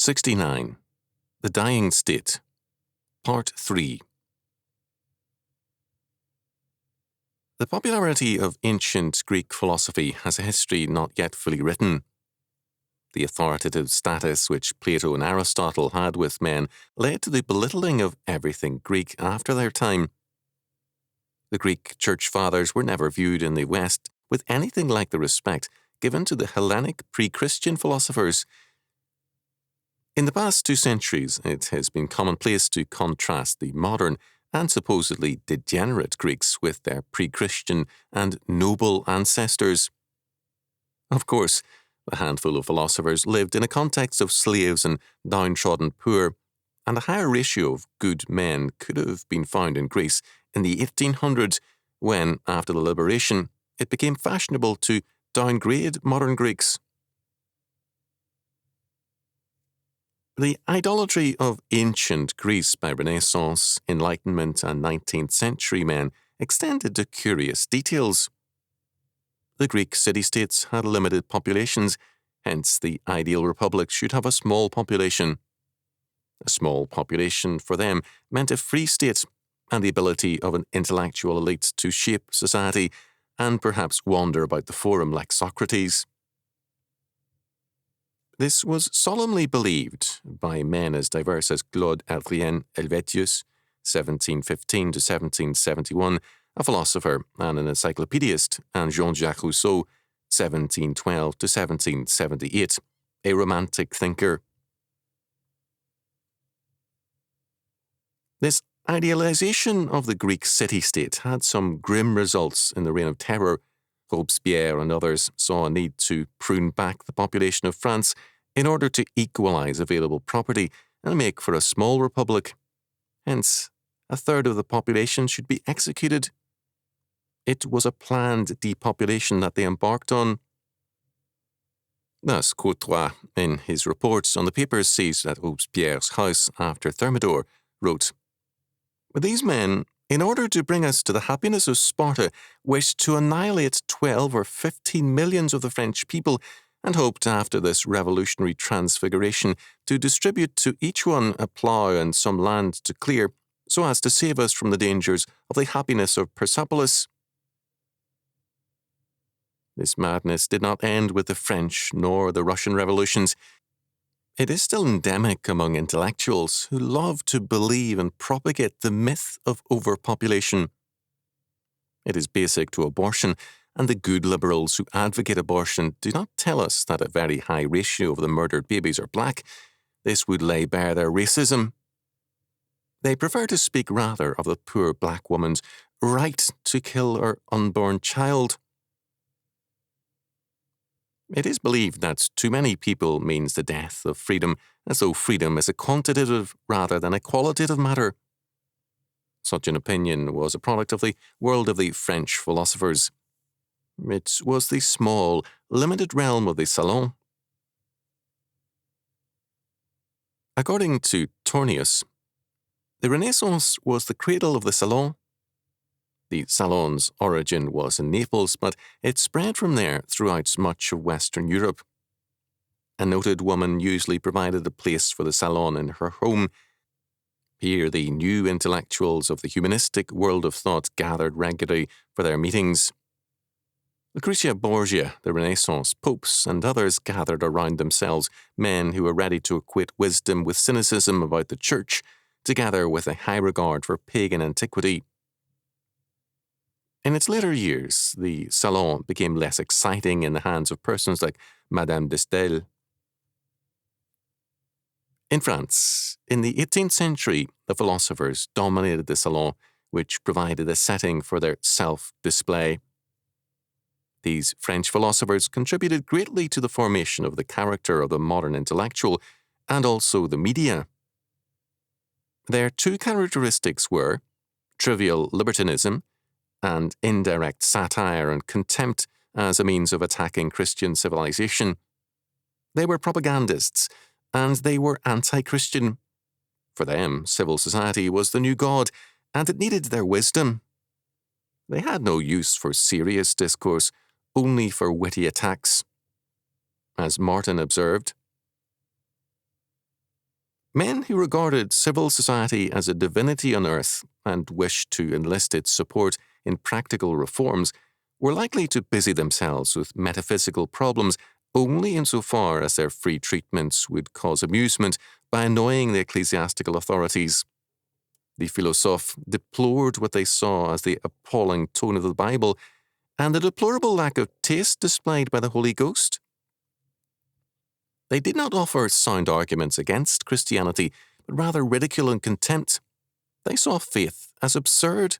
69. The Dying State. Part 3. The popularity of ancient Greek philosophy has a history not yet fully written. The authoritative status which Plato and Aristotle had with men led to the belittling of everything Greek after their time. The Greek church fathers were never viewed in the West with anything like the respect given to the Hellenic pre-Christian philosophers. In the past 2 centuries, it has been commonplace to contrast the modern and supposedly degenerate Greeks with their pre-Christian and noble ancestors. Of course, the handful of philosophers lived in a context of slaves and downtrodden poor, and a higher ratio of good men could have been found in Greece in the 1800s when, after the liberation, it became fashionable to downgrade modern Greeks. The idolatry of ancient Greece by Renaissance, Enlightenment and 19th century men extended to curious details. The Greek city-states had limited populations, hence the ideal republic should have a small population. A small population for them meant a free state and the ability of an intellectual elite to shape society and perhaps wander about the forum like Socrates. This was solemnly believed by men as diverse as Claude Adrien Helvétius, 1715 to 1771, a philosopher and an encyclopedist, and Jean-Jacques Rousseau, 1712 to 1778, a romantic thinker. This idealization of the Greek city-state had some grim results in the Reign of Terror. Robespierre and others saw a need to prune back the population of France in order to equalize available property and make for a small republic. Hence, a third of the population should be executed. It was a planned depopulation that they embarked on. Thus, Courtois, in his reports on the papers seized at Robespierre's house after Thermidor, wrote, "These men, in order to bring us to the happiness of Sparta, wished to annihilate 12 or 15 millions of the French people and hoped after this revolutionary transfiguration to distribute to each one a plough and some land to clear, so as to save us from the dangers of the happiness of Persepolis." This madness did not end with the French nor the Russian revolutions. It is still endemic among intellectuals who love to believe and propagate the myth of overpopulation. It is basic to abortion, and the good liberals who advocate abortion do not tell us that a very high ratio of the murdered babies are black. This would lay bare their racism. They prefer to speak rather of the poor black woman's right to kill her unborn child. It is believed that too many people means the death of freedom, as though freedom is a quantitative rather than a qualitative matter. Such an opinion was a product of the world of the French philosophers. It was the small, limited realm of the salon. According to Tornius, the Renaissance was the cradle of the salon. The salon's origin was in Naples, but it spread from there throughout much of Western Europe. A noted woman usually provided a place for the salon in her home. Here the new intellectuals of the humanistic world of thought gathered regularly for their meetings. Lucrezia Borgia, the Renaissance popes, and others gathered around themselves, men who were ready to equate wisdom with cynicism about the church, together with a high regard for pagan antiquity. In its later years, the salon became less exciting in the hands of persons like Madame de Staël. In France, in the 18th century, the philosophers dominated the salon, which provided a setting for their self-display. These French philosophers contributed greatly to the formation of the character of the modern intellectual and also the media. Their 2 characteristics were trivial libertinism and indirect satire and contempt as a means of attacking Christian civilization. They were propagandists, and they were anti-Christian. For them, civil society was the new God, and it needed their wisdom. They had no use for serious discourse, only for witty attacks. As Martin observed, Men who regarded civil society as a divinity on earth and wished to enlist its support in practical reforms were likely to busy themselves with metaphysical problems only insofar as their free treatments would cause amusement by annoying the ecclesiastical authorities. The philosophes deplored what they saw as the appalling tone of the Bible and the deplorable lack of taste displayed by the Holy Ghost. They did not offer sound arguments against Christianity, but rather ridicule and contempt. They saw faith as absurd.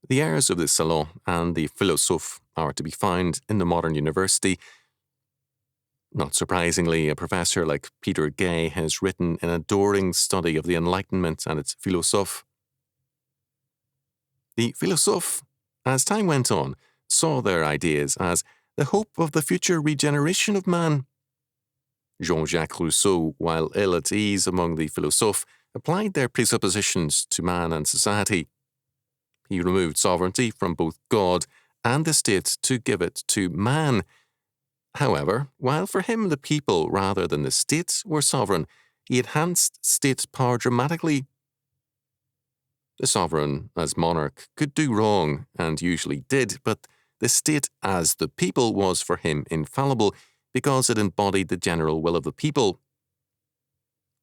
The heirs of the Salon and the philosophes are to be found in the modern university. Not surprisingly, a professor like Peter Gay has written an adoring study of the Enlightenment and its philosophes. The philosophes, as time went on, saw their ideas as the hope of the future regeneration of man. Jean-Jacques Rousseau, while ill at ease among the philosophes, applied their presuppositions to man and society. He removed sovereignty from both God and the state to give it to man. However, while for him the people rather than the state were sovereign, he enhanced state power dramatically. The sovereign, as monarch, could do wrong, and usually did, but the state as the people was for him infallible, because it embodied the general will of the people.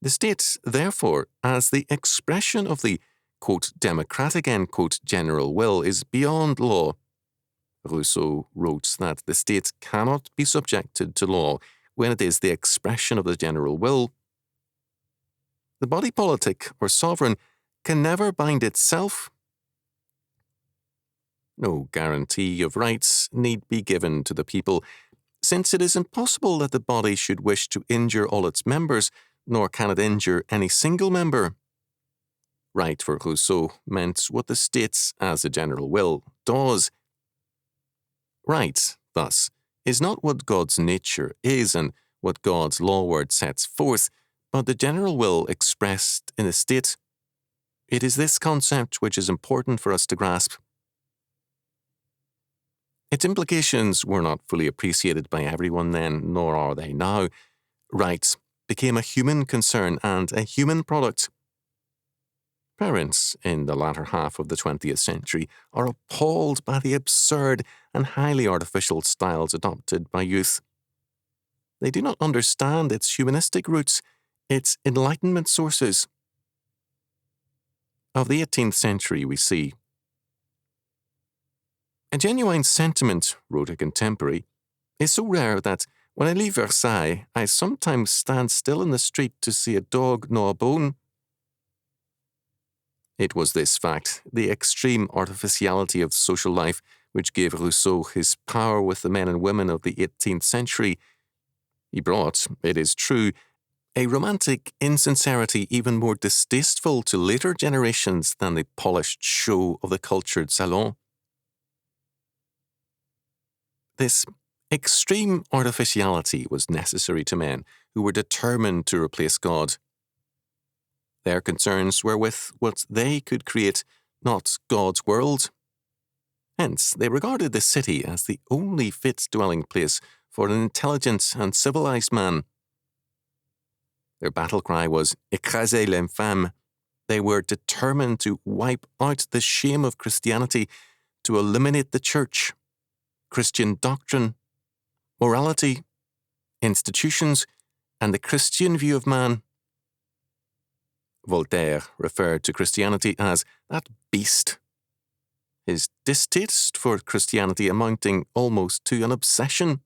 The state, therefore, as the expression of the, quote, democratic, end quote, general will, is beyond law. Rousseau wrote that the state cannot be subjected to law when it is the expression of the general will. The body politic, or sovereign, can never bind itself. No guarantee of rights need be given to the people, since it is impossible that the body should wish to injure all its members, nor can it injure any single member. Right for Rousseau meant what the state, as a general will, does. Right, thus, is not what God's nature is and what God's law word sets forth, but the general will expressed in a state. It is this concept which is important for us to grasp. Its implications were not fully appreciated by everyone then, nor are they now. Rights became a human concern and a human product. Parents in the latter half of the 20th century are appalled by the absurd and highly artificial styles adopted by youth. They do not understand its humanistic roots, its Enlightenment sources. Of the 18th century we see, "A genuine sentiment," wrote a contemporary, "is so rare that when I leave Versailles, I sometimes stand still in the street to see a dog gnaw a bone." It was this fact, the extreme artificiality of social life, which gave Rousseau his power with the men and women of the 18th century. He brought, it is true, a romantic insincerity even more distasteful to later generations than the polished show of the cultured salon. This extreme artificiality was necessary to men who were determined to replace God. Their concerns were with what they could create, not God's world. Hence, they regarded the city as the only fit dwelling place for an intelligent and civilized man. Their battle cry was "Écrasez l'infâme." They were determined to wipe out the shame of Christianity, to eliminate the church, Christian doctrine, morality, institutions, and the Christian view of man. Voltaire referred to Christianity as that beast, his distaste for Christianity amounting almost to an obsession.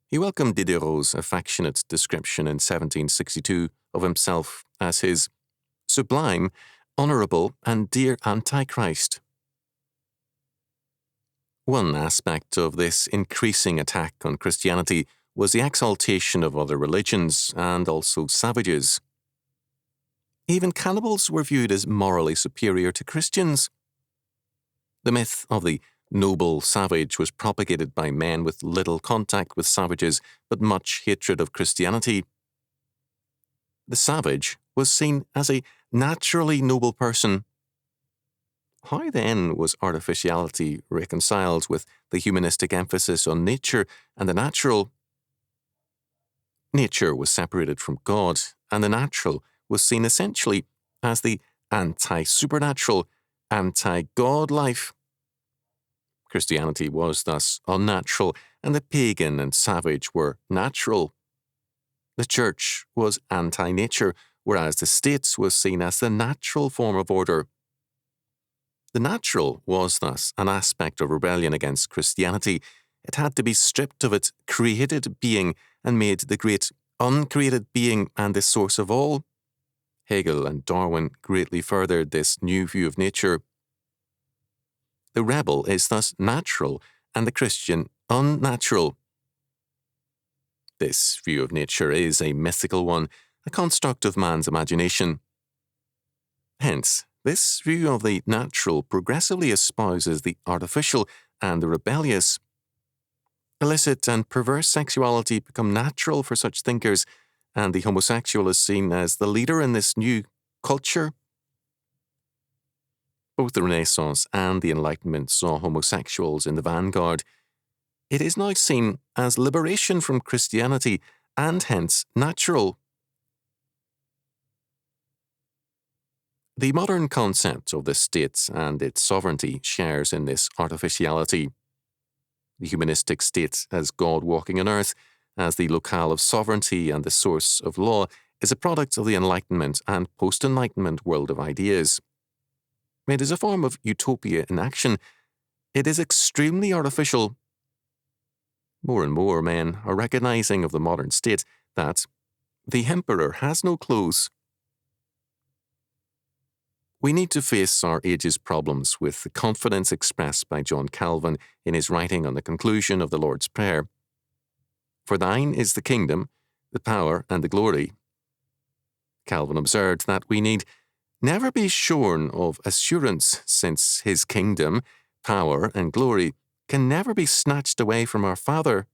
He welcomed Diderot's affectionate description in 1762 of himself as his sublime, honourable, and dear Antichrist. One aspect of this increasing attack on Christianity was the exaltation of other religions and also savages. Even cannibals were viewed as morally superior to Christians. The myth of the noble savage was propagated by men with little contact with savages but much hatred of Christianity. The savage was seen as a naturally noble person. How then was artificiality reconciled with the humanistic emphasis on nature and the natural? Nature was separated from God, and the natural was seen essentially as the anti-supernatural, anti-God life. Christianity was thus unnatural, and the pagan and savage were natural. The church was anti-nature, whereas the state was seen as the natural form of order. The natural was thus an aspect of rebellion against Christianity. It had to be stripped of its created being and made the great uncreated being and the source of all. Hegel and Darwin greatly furthered this new view of nature. The rebel is thus natural and the Christian unnatural. This view of nature is a mythical one, a construct of man's imagination. Hence, this view of the natural progressively espouses the artificial and the rebellious. Illicit and perverse sexuality become natural for such thinkers, and the homosexual is seen as the leader in this new culture. Both the Renaissance and the Enlightenment saw homosexuals in the vanguard. It is now seen as liberation from Christianity and hence natural. The modern concept of the state and its sovereignty shares in this artificiality. The humanistic state as God walking on earth, as the locale of sovereignty and the source of law, is a product of the Enlightenment and post-Enlightenment world of ideas. It is a form of utopia in action. It is extremely artificial. More and more men are recognizing of the modern state that the emperor has no clothes. We need to face our age's problems with the confidence expressed by John Calvin in his writing on the conclusion of the Lord's Prayer. For thine is the kingdom, the power, and the glory. Calvin observed that we need never be shorn of assurance, since his kingdom, power, and glory can never be snatched away from our Father.